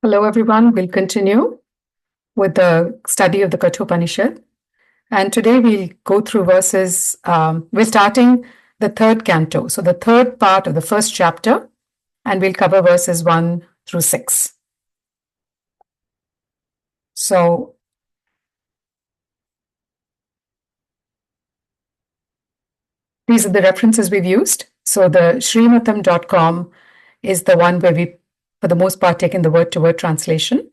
Hello, everyone. We'll continue with the study of the Katha Upanishad. And today we'll go through verses, we're starting the third canto. So the third part of the first chapter, and we'll cover verses 1 through 6. So these are the references we've used. So the srimatam.com is the one where we, for the most part, taken the word-to-word translation.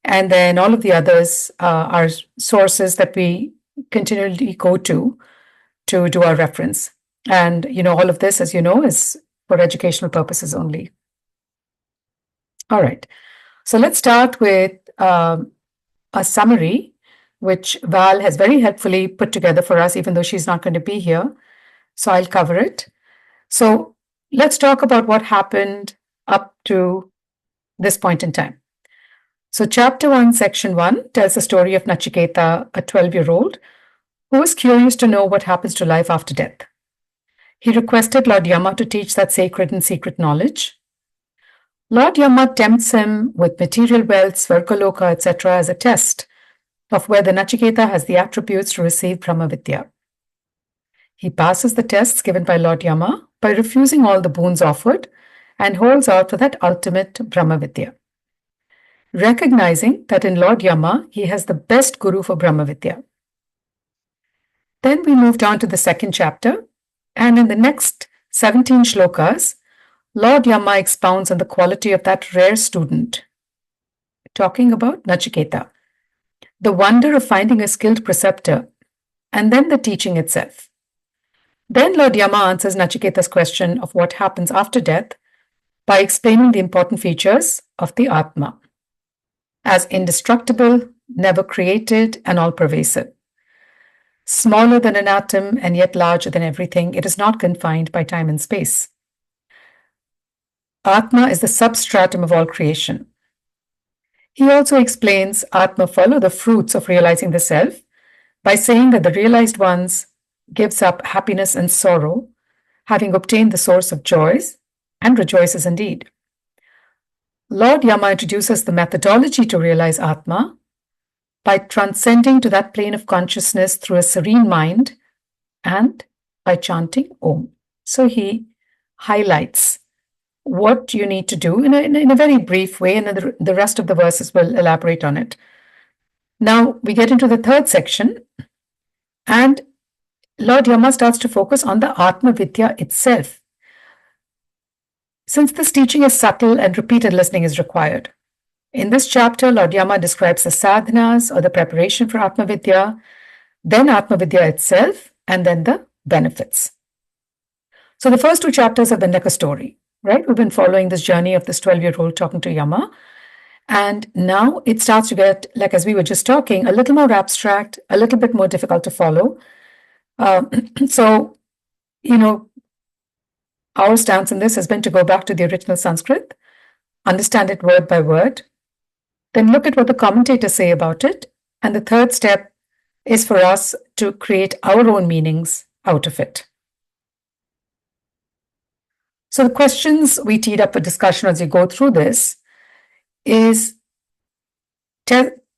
And then all of the others are sources that we continually go to do our reference. And, all of this, as you know, is for educational purposes only. All right. So let's start with a summary, which Val has very helpfully put together for us, even though she's not going to be here. So I'll cover it. So let's talk about what happened up to this point in time. So chapter 1, section 1 tells the story of Nachiketa, a 12-year-old, who was curious to know what happens to life after death. He requested Lord Yama to teach that sacred and secret knowledge. Lord Yama tempts him with material wealth, Svargaloka, etc. as a test of whether Nachiketa has the attributes to receive Brahma Vidya. He passes the tests given by Lord Yama by refusing all the boons offered and holds out for that ultimate Brahma Vidya, recognizing that in Lord Yama he has the best guru for Brahma Vidya. Then we moved on to the second chapter, and in the next 17 shlokas, Lord Yama expounds on the quality of that rare student, talking about Nachiketa, the wonder of finding a skilled preceptor, and then the teaching itself. Then Lord Yama answers Nachiketa's question of what happens after death by explaining the important features of the Atma as indestructible, never created, and all-pervasive. Smaller than an atom and yet larger than everything, it is not confined by time and space. Atma is the substratum of all creation. He also explains Atma follow the fruits of realizing the self by saying that the realized ones gives up happiness and sorrow, having obtained the source of joys, and rejoices indeed. Lord Yama introduces the methodology to realize Atma by transcending to that plane of consciousness through a serene mind and by chanting Om. So he highlights what you need to do in a very brief way, and the rest of the verses will elaborate on it. Now we get into the third section, and Lord Yama starts to focus on the Atma Vidya itself. Since this teaching is subtle and repeated listening is required. In this chapter, Lord Yama describes the sadhanas or the preparation for Atma Vidya, then Atma Vidya itself, and then the benefits. So the first two chapters have been like a story, right? We've been following this journey of this 12-year-old talking to Yama. And now it starts to get, like as we were just talking, a little more abstract, a little bit more difficult to follow. So, our stance in this has been to go back to the original Sanskrit, understand it word by word, then look at what the commentators say about it. And the third step is for us to create our own meanings out of it. So the questions we teed up for discussion as you go through this is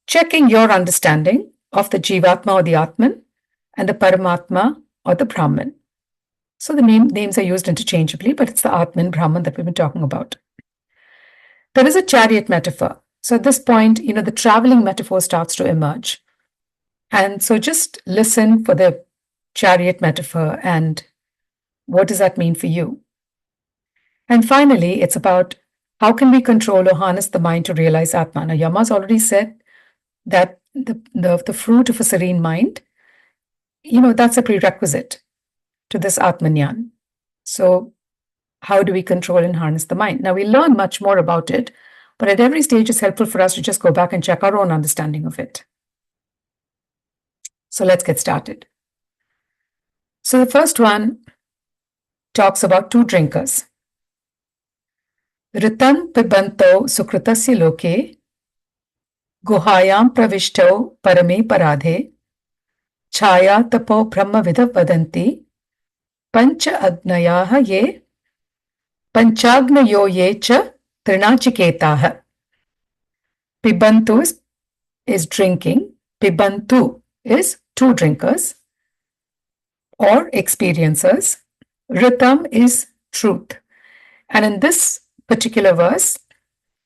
checking your understanding of the Jivatma or the Atman and the Paramatma or the Brahman. So the names are used interchangeably, but it's the Atman, Brahman that we've been talking about. There is a chariot metaphor. So at this point, the traveling metaphor starts to emerge. And so just listen for the chariot metaphor and what does that mean for you? And finally, it's about how can we control or harness the mind to realize Atma. Now, Yama's already said that the fruit of a serene mind, that's a prerequisite to this Atmanyan. So how do we control and harness the mind? Now, we learn much more about it, but at every stage it's helpful for us to just go back and check our own understanding of it. So let's get started. So the first one talks about two drinkers. Ritam pibanto sukritasya loke, guhayam pravishto parame paradhe, chaya tapo brahma vidha vadanti, pancha agnayaha ye, panchagnayo ye cha trinachiketaha. Pibantu is drinking. Pibantu is two drinkers or experiencers. Ritam is truth. And in this particular verse,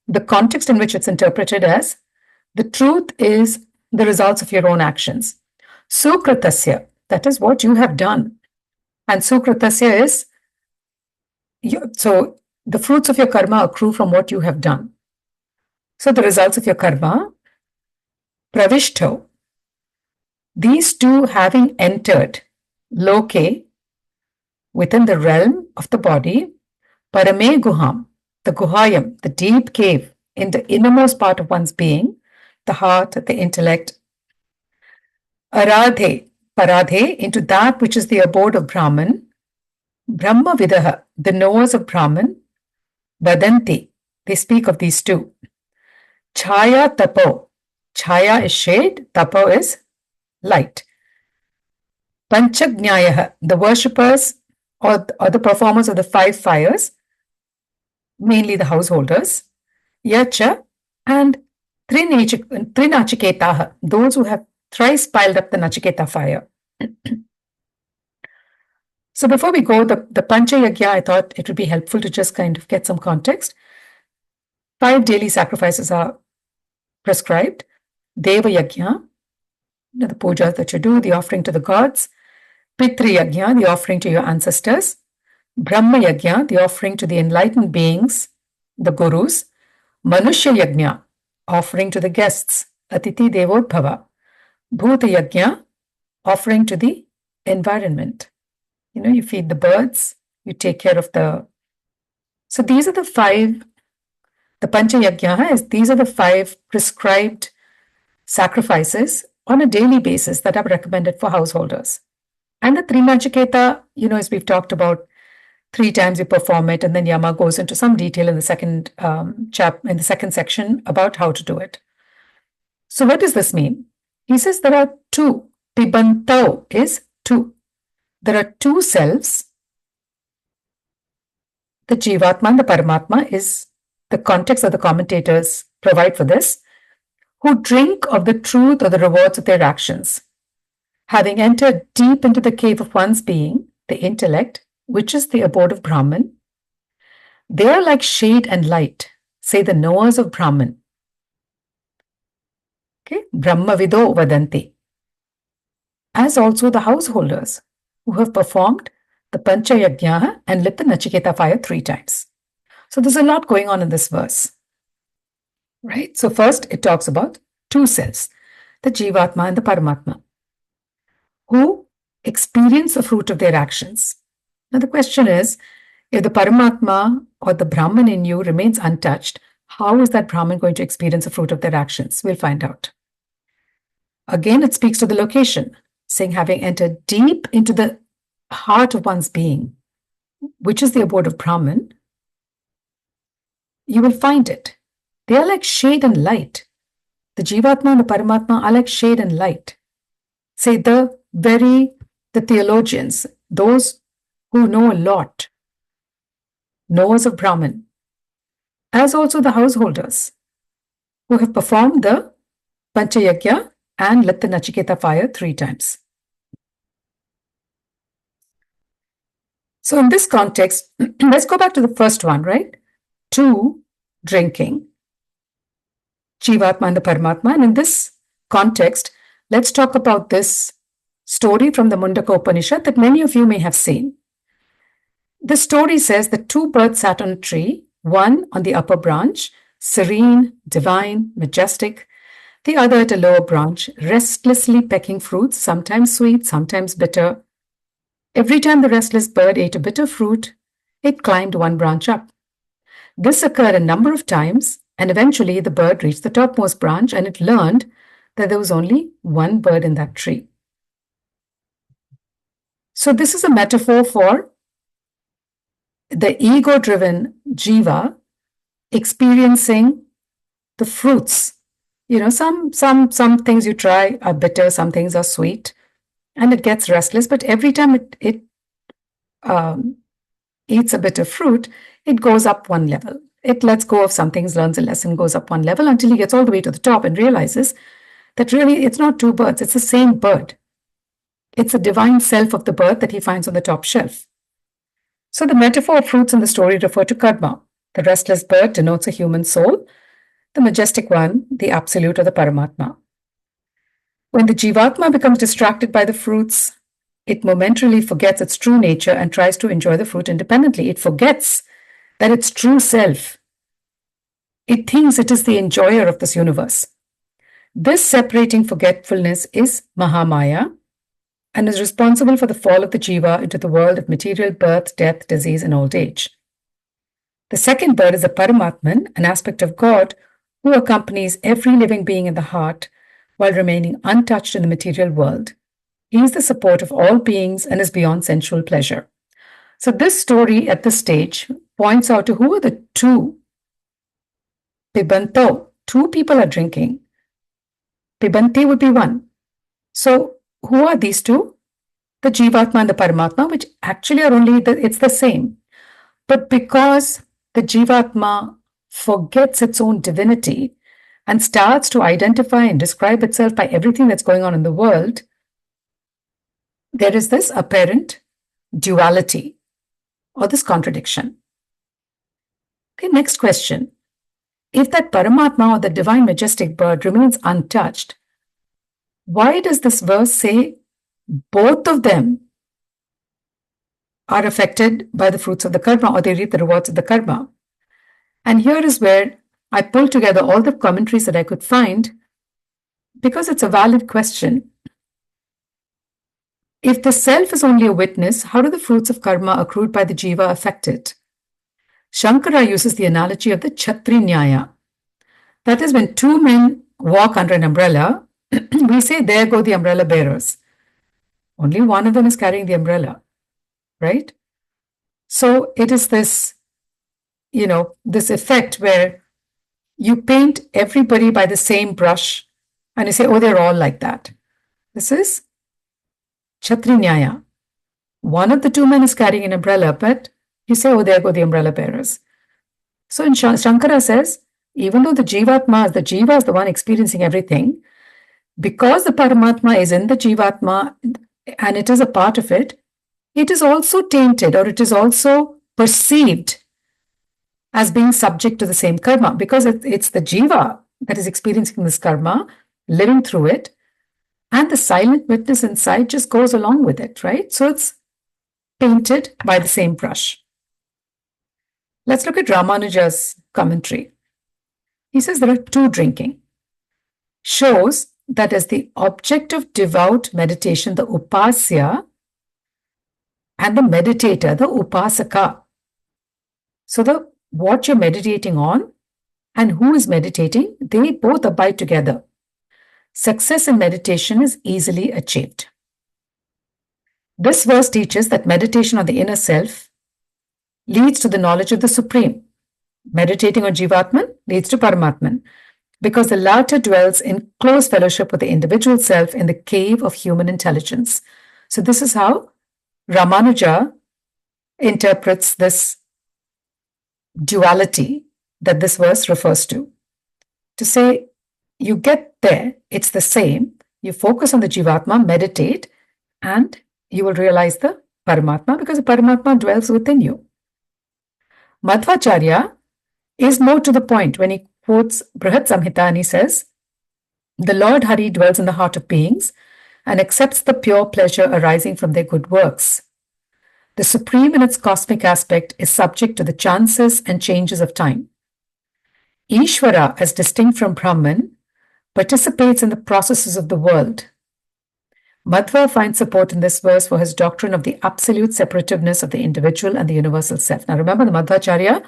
the context in which it's interpreted as the truth is the results of your own actions. Sukritasya, that is what you have done. And sukritasya is, so the fruits of your karma accrue from what you have done. So the results of your karma, pravishto, these two having entered loke, within the realm of the body, parame guham, the guhayam, the deep cave in the innermost part of one's being, the heart, the intellect, aradhe, paradhe, into that which is the abode of Brahman, Brahma vidaha, the knowers of Brahman, vadanti, they speak of these two. Chaya tapo, chaya is shade, tapo is light. Panchagnyaya, the worshippers or the performers of the five fires, mainly the householders, yacha, and Trinachiketa, those who have thrice piled up the Nachiketa fire. So before we go, the Pancha Yajna, I thought it would be helpful to just kind of get some context. 5 daily sacrifices are prescribed. Deva Yajna, the pujas that you do, the offering to the gods. Pitri Yajna, the offering to your ancestors. Brahma Yajna, the offering to the enlightened beings, the gurus. Manushya Yajna, offering to the guests, Atiti Devobhava. Bhuta Yajna, offering to the environment. You feed the birds, you take care of the... So these are the 5, the Pancha Yajna, these are the 5 prescribed sacrifices on a daily basis that are recommended for householders. And the Trinachiketa, as we've talked about, 3 times you perform it, and then Yama goes into some detail in the second section about how to do it. So what does this mean? He says there are 2. Pibantau is 2. There are 2 selves. The Jivatma and the Paramatma is the context that the commentators provide for this, who drink of the truth or the rewards of their actions. Having entered deep into the cave of one's being, the intellect, which is the abode of Brahman, they are like shade and light, say the knowers of Brahman. Okay, Brahma vido vadanti. As also the householders who have performed the Pancha Yajna and lit the Nachiketa fire 3 times. So there's a lot going on in this verse. Right? So first it talks about 2 selves, the Jivatma and the Paramatma, who experience the fruit of their actions. Now the question is, if the Paramatma or the Brahman in you remains untouched, how is that Brahman going to experience the fruit of their actions? We'll find out. Again, it speaks to the location, saying having entered deep into the heart of one's being, which is the abode of Brahman, you will find it. They are like shade and light. The Jivatma and the Paramatma are like shade and light. Say the theologians, those who know a lot, knowers of Brahman, as also the householders who have performed the Pancha Yajna and lit the Nachiketa fire 3 times. So in this context, let's go back to the first one, right? 2, drinking, Jivatma and the Paramatma. And in this context, let's talk about this story from the Mundaka Upanishad that many of you may have seen. The story says that 2 birds sat on a tree, one on the upper branch, serene, divine, majestic, the other at a lower branch, restlessly pecking fruits, sometimes sweet, sometimes bitter. Every time the restless bird ate a bitter fruit, it climbed 1 branch up. This occurred a number of times, and eventually the bird reached the topmost branch and it learned that there was only 1 bird in that tree. So this is a metaphor for the ego-driven jiva experiencing the fruits. Some things you try are bitter, some things are sweet, and it gets restless. But every time it eats a bitter fruit, it goes up 1 level. it lets go of some things, learns a lesson, goes up one level until he gets all the way to the top and realizes that really it's not two birds, it's the same bird. It's the divine self of the bird that he finds on the top shelf. So the metaphor of fruits in the story refer to karma. The restless bird denotes a human soul, the majestic one, the absolute or the Paramatma. When the Jivatma becomes distracted by the fruits, it momentarily forgets its true nature and tries to enjoy the fruit independently. It forgets that its true self. It thinks it is the enjoyer of this universe. This separating forgetfulness is Mahamaya and is responsible for the fall of the Jiva into the world of material birth, death, disease, and old age. The second bird is the Paramatman, an aspect of God who accompanies every living being in the heart while remaining untouched in the material world. He is the support of all beings and is beyond sensual pleasure. So this story at this stage points out to who are the two. Pibanto, two people are drinking. Pibanti would be one. So who are these two? The Jivatma and the Paramatma, which actually are it's the same. But because the Jivatma forgets its own divinity and starts to identify and describe itself by everything that's going on in the world, there is this apparent duality or this contradiction. Okay, next question. If that Paramatma or the divine majestic bird remains untouched, why does this verse say both of them are affected by the fruits of the karma, or they reap the rewards of the karma? And here is where I pulled together all the commentaries that I could find, because it's a valid question. If the self is only a witness, how do the fruits of karma accrued by the jiva affect it? Shankara uses the analogy of the Chhatri Nyaya. That is, when two men walk under an umbrella, we say, there go the umbrella bearers. Only one of them is carrying the umbrella, right? So it is this, this effect where you paint everybody by the same brush and you say, oh, they're all like that. This is Chhatri Nyaya. One of the two men is carrying an umbrella, but you say, oh, there go the umbrella bearers. So in Shankara says, even though the jiva is the one experiencing everything, because the Paramatma is in the Jivatma and it is a part of it, it is also tainted, or it is also perceived as being subject to the same karma, because it's the Jiva that is experiencing this karma, living through it, and the silent witness inside just goes along with it, right? So it's painted by the same brush. Let's look at Ramanuja's commentary. He says there are two drinking. Shows that as the object of devout meditation, the upasya, and the meditator, the upasaka. So what you're meditating on and who is meditating, they both abide together. Success in meditation is easily achieved. This verse teaches that meditation on the inner self leads to the knowledge of the Supreme. Meditating on Jivatman leads to Paramatman, because the latter dwells in close fellowship with the individual self in the cave of human intelligence. So this is how Ramanuja interprets this duality that this verse refers to. To say, you get there, it's the same, you focus on the Jivatma, meditate, and you will realize the Paramatma, because the Paramatma dwells within you. Madhvacharya is more to the point when he quotes Brihat Samhita and he says, the Lord Hari dwells in the heart of beings and accepts the pure pleasure arising from their good works. The Supreme in its cosmic aspect is subject to the chances and changes of time. Ishvara, as distinct from Brahman, participates in the processes of the world. Madhva finds support in this verse for his doctrine of the absolute separativeness of the individual and the universal self. Now remember, the Madhvacharya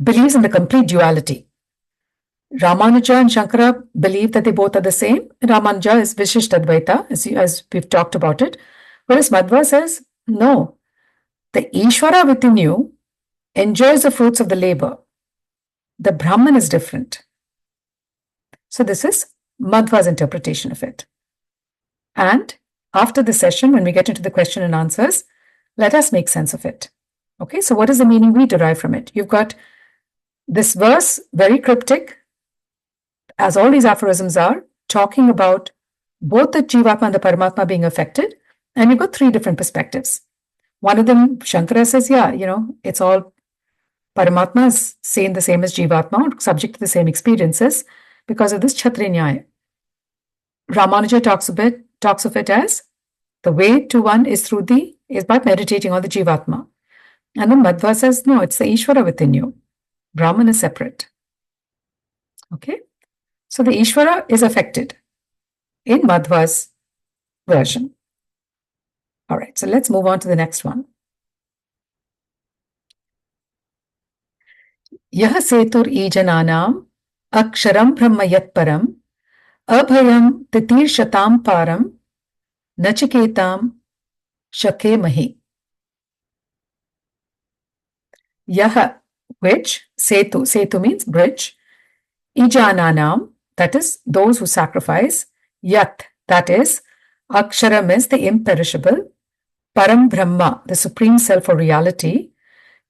believes in the complete duality. Ramanuja and Shankara believe that they both are the same. Ramanuja is Vishishtadvaita, as we've talked about it. Whereas Madhva says, no, the Ishvara within you enjoys the fruits of the labor. The Brahman is different. So this is Madhva's interpretation of it. And after the session, when we get into the question and answers, let us make sense of it. Okay, so what is the meaning we derive from it? You've got this verse, very cryptic, as all these aphorisms are, talking about both the Jivatma and the Paramatma being affected, and you've got three different perspectives. One of them, Shankara says, yeah, it's all Paramatma is same the same as Jivatma, subject to the same experiences because of this Kshatriya. Ramanuja talks of it as the way to one is by meditating on the Jivatma. And then Madhva says, no, it's the Ishvara within you. Brahman is separate. Okay? So the Ishvara is affected in Madhva's version. All right, so let's move on to the next one. Yah setur ijananam aksharam brahma yat param abhayam titir param nachiketam shake mahi. Yah, which, setu means bridge, ijananam, that is those who sacrifice, yat, that is, aksharam is the imperishable, param brahma, the supreme self or reality,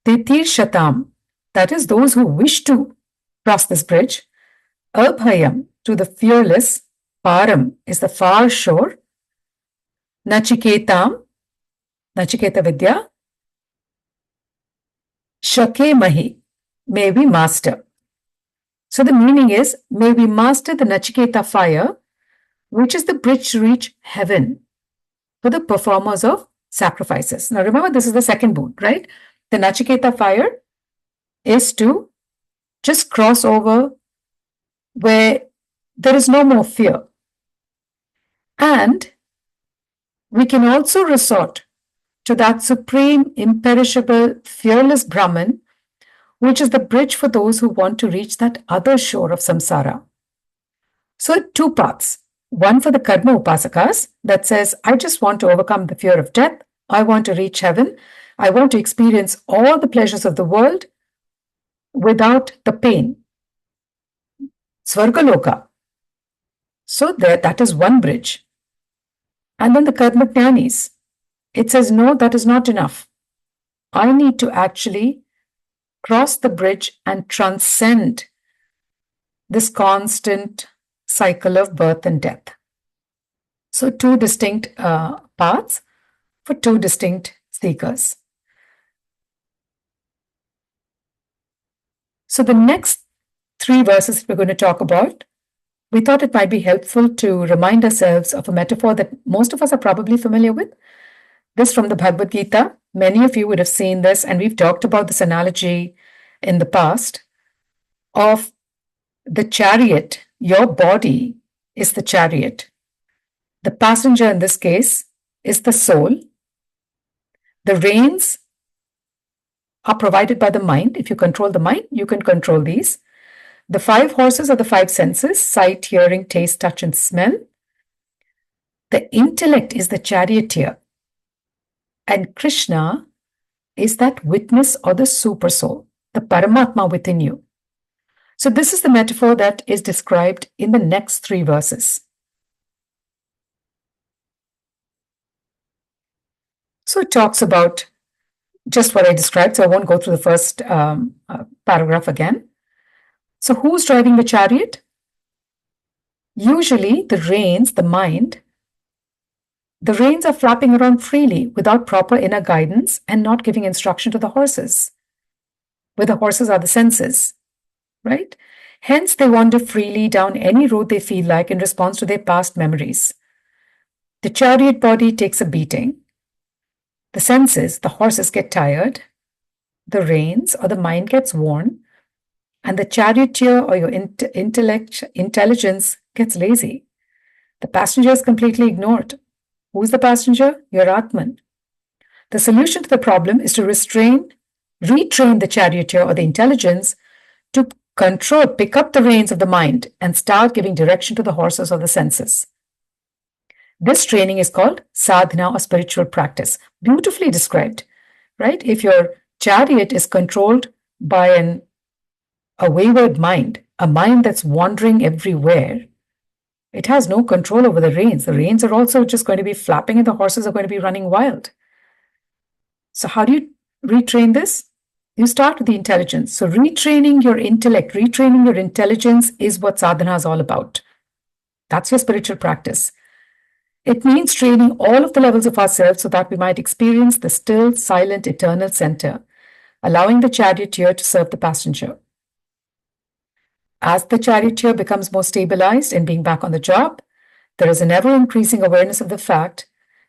titir that is those who wish to cross this bridge, abhayam, to the fearless, param is the far shore, nachiketam, nachiketa vidya, shake mahi, may we master. So the meaning is, may we master the Nachiketa fire, which is the bridge to reach heaven for the performers of sacrifices. Now remember, this is the second boon, right? The Nachiketa fire is to just cross over where there is no more fear. And we can also resort to that supreme, imperishable, fearless Brahman, which is the bridge for those who want to reach that other shore of samsara. So two paths. One for the karma upasakas that says, I just want to overcome the fear of death. I want to reach heaven. I want to experience all the pleasures of the world without the pain. Svargaloka. So that is one bridge. And then the karma jnanis. It says, no, that is not enough. I need to actually cross the bridge and transcend this constant cycle of birth and death. So two distinct paths for two distinct seekers. So the next three verses we're going to talk about, we thought it might be helpful to remind ourselves of a metaphor that most of us are probably familiar with. This from the Bhagavad Gita. Many of you would have seen this, and we've talked about this analogy in the past of the chariot. Your body is the chariot. The passenger in this case is the soul. The reins are provided by the mind. If you control the mind, you can control these. The five horses are the five senses: sight, hearing, taste, touch, and smell. The intellect is the charioteer. And Krishna is that witness or the super soul, the Paramatma within you. So this is the metaphor that is described in the next three verses. So it talks about just what I described, so I won't go through the first paragraph again. So who's driving the chariot? Usually the reins, the mind, the reins are flapping around freely without proper inner guidance and not giving instruction to the horses. Where the horses are the senses, right? Hence, they wander freely down any road they feel like in response to their past memories. The chariot body takes a beating. The senses, the horses, get tired. The reins or the mind gets worn. And the charioteer or your intelligence gets lazy. The passenger is completely ignored. Who's the passenger? Your Atman. The solution to the problem is to retrain the charioteer or the intelligence to pick up the reins of the mind and start giving direction to the horses or the senses. This training is called sadhana or spiritual practice. Beautifully described, right? If your chariot is controlled by a wayward mind, a mind that's wandering everywhere, it has no control over the reins. The reins are also just going to be flapping and the horses are going to be running wild. So how do you retrain this? You start with the intelligence. So retraining your intellect, retraining your intelligence is what sadhana is all about. That's your spiritual practice. It means training all of the levels of ourselves so that we might experience the still, silent, eternal center, allowing the charioteer to serve the passenger. As the charioteer becomes more stabilized in being back on the job, there is an ever-increasing awareness of the fact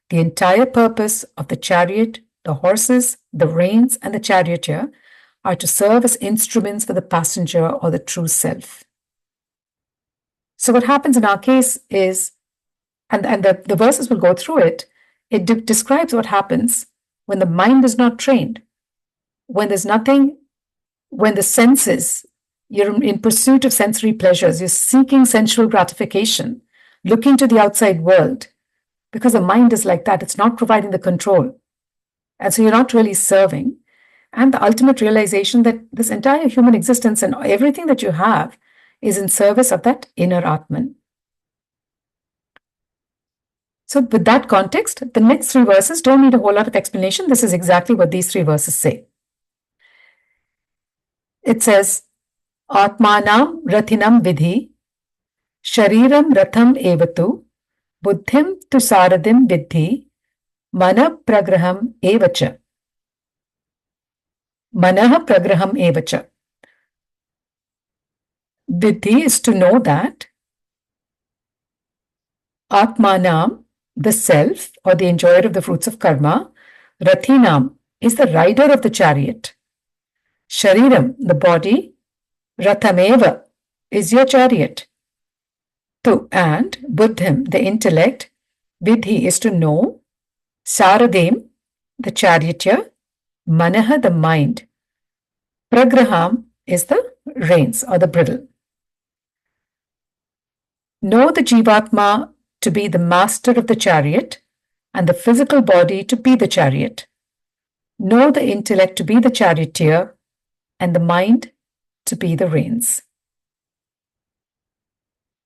the entire purpose of the chariot, the horses, the reins, and the charioteer are to serve as instruments for the passenger or the true self. So what happens in our case is, and the verses will go through it, it describes what happens when the mind is not trained, when there's nothing, when the senses, you're in pursuit of sensory pleasures, you're seeking sensual gratification, looking to the outside world, because the mind is like that, it's not providing the control. And so you're not really serving. And the ultimate realization that this entire human existence and everything that you have is in service of that inner Atman. So with that context, the next 3 verses don't need a whole lot of explanation. This is exactly what these 3 verses say. It says, Atmanam rathinam vidhi, shariram ratham evatu, buddhim tu saradim vidhi, mana pragraham evacha. Manaha pragraham evacha. Vidhi is to know that Atmanam, the self or the enjoyer of the fruits of karma, Rathinam is the rider of the chariot. Shariram, the body, Rathameva is your chariot. Tu and Buddhim, the intellect, Vidhi is to know, Saradim, the charioteer, Manaha, the mind, Pragraham is the reins or the bridle. Know the Jivatma to be the master of the chariot and the physical body to be the chariot. Know the intellect to be the charioteer and the mind to be the reins.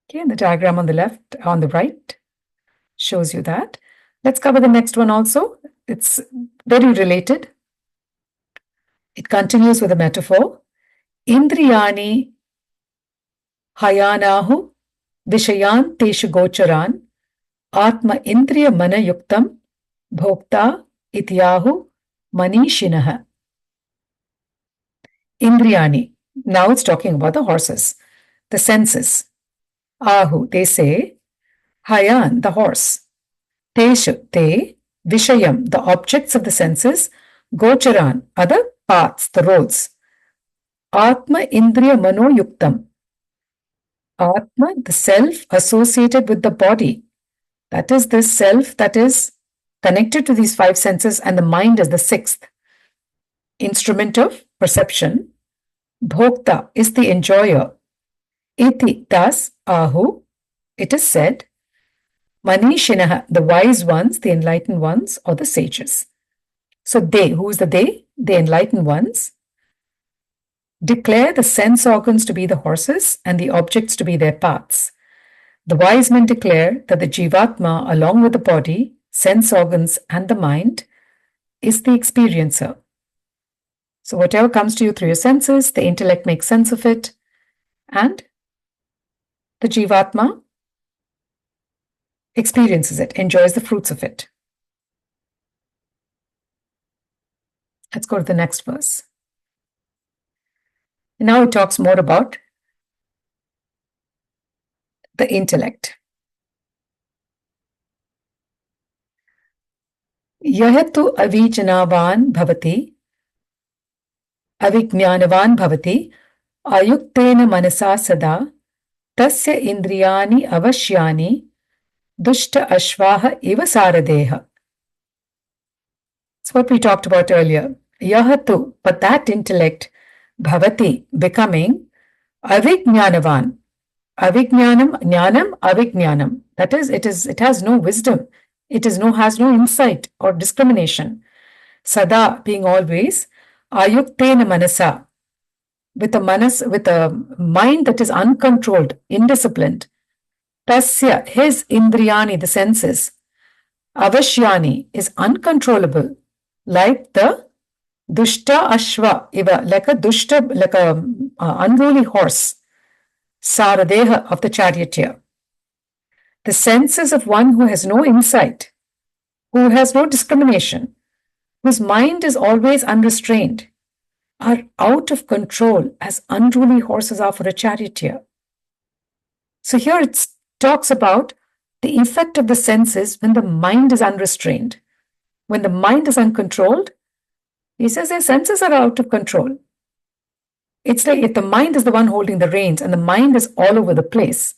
Okay, and the diagram on the right shows you that. Let's cover the next one also. It's very related. It continues with a metaphor. Indriyani hayanahu vishayan teshu gocharan atma indriya mana yuktam bhokta ityahu manishinaha. Indriyani. Now it's talking about the horses, the senses. Ahu, they say. Hayan, the horse. Teshu, they. Vishayam, the objects of the senses. Gocharan, are the paths, the roads. Atma indriya mano yuktam. Atma, the self associated with the body. That is this self that is connected to these 5 senses, and the mind is the 6th. Instrument of perception. Bhokta is the enjoyer. Iti, thus, ahu, it is said. Manishinaha, the wise ones, the enlightened ones, or the sages. So they, who is the they? The enlightened ones, declare the sense organs to be the horses and the objects to be their paths. The wise men declare that the Jivatma, along with the body, sense organs, and the mind, is the experiencer. So whatever comes to you through your senses, the intellect makes sense of it, and the Jivatma experiences it, enjoys the fruits of it. Let's go to the next verse. Now it talks more about the intellect. Yahatu avijanavan bhavati, avijnanavan bhavati, ayuktena manasa sada, tasya indriyani avashyani, dushta ashvaha iva saradeha. It's what we talked about earlier. Yahatu, but that intellect, bhavati, becoming, avijnanavan. Avijnanam, jnanam, avijnanam. That is, it has no wisdom. It has no insight or discrimination. Sada, being always, ayuktena manasa, with a mind that is uncontrolled, indisciplined. Tasya, his indriyani, the senses, avashyani, is uncontrollable, like the Dushta Ashva Iva, like a Dushta, like a unruly horse, Saradeha of the charioteer. The senses of one who has no insight, who has no discrimination, whose mind is always unrestrained, are out of control as unruly horses are for a charioteer. So here it talks about the effect of the senses when the mind is unrestrained. When the mind is uncontrolled, he says their senses are out of control. It's like if the mind is the one holding the reins and the mind is all over the place,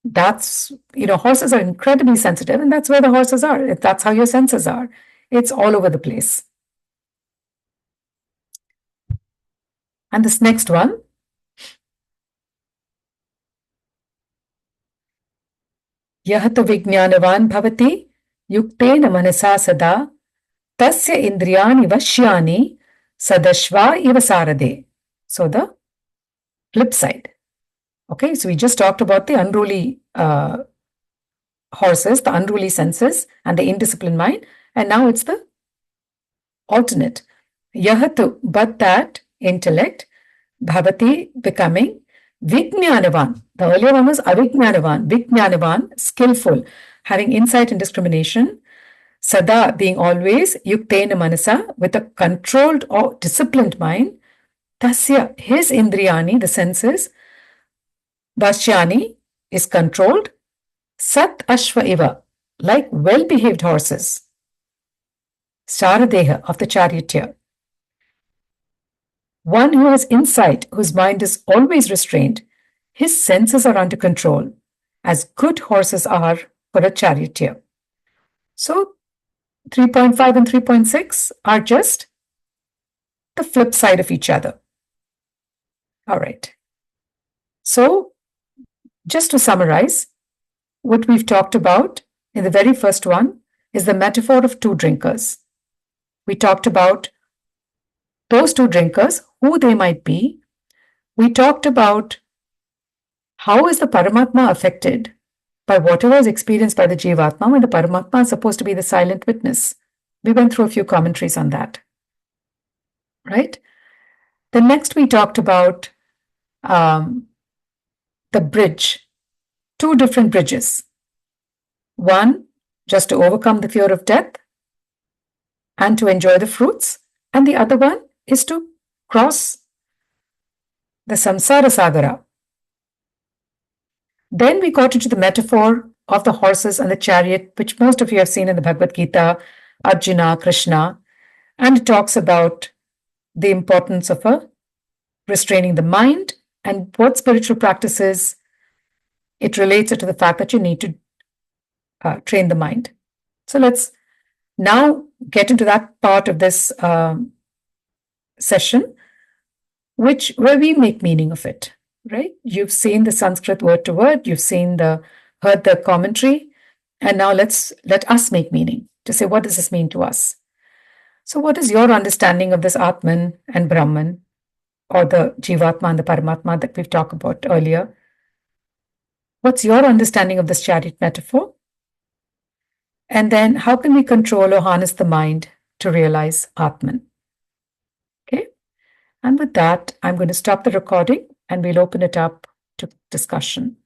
that's, horses are incredibly sensitive, and that's where the horses are. That's how your senses are. It's all over the place. And this next one, यह तो विज्ञानवान भवति युक्तेन मनसा सदा tasya indriyani vashyani sadashva iva sarade. So the flip side. Okay, so we just talked about the unruly horses, the unruly senses, and the indisciplined mind, and now it's the alternate. Yahatu, but that intellect, bhavati, becoming, vijnanavan. The earlier one was avijnanavan, vijnanavan, skillful, having insight and discrimination. Sada, being always, yuktena manasa, with a controlled or disciplined mind. Tasya, his indriyani, the senses. Vashyani is controlled. Sat ashva iva, like well-behaved horses. Saradeha, of the charioteer. One who has insight, whose mind is always restrained, his senses are under control, as good horses are for a charioteer. So 3.5 and 3.6 are just the flip side of each other. All right. So just to summarize, what we've talked about in the very first one is the metaphor of two drinkers. We talked about those two drinkers, who they might be. We talked about how is the Paramatma affected by whatever is experienced by the Jivatma when the Paramatma is supposed to be the silent witness. We went through a few commentaries on that. Right? Then next we talked about the bridge, two different bridges. One, just to overcome the fear of death and to enjoy the fruits. And the other one is to cross the samsara sagara. Then we got into the metaphor of the horses and the chariot, which most of you have seen in the Bhagavad Gita, Arjuna, Krishna, and it talks about the importance of restraining the mind and what spiritual practices. It relates it to the fact that you need to train the mind. So let's now get into that part of this session, where we make meaning of it, right? You've seen the Sanskrit word to word, you've heard the commentary, and now let us make meaning to say, what does this mean to us? So what is your understanding of this Atman and Brahman, or the Jivatma and the Paramatma that we've talked about earlier? What's your understanding of this chariot metaphor? And then how can we control or harness the mind to realize Atman? Okay. And with that, I'm going to stop the recording and we'll open it up to discussion.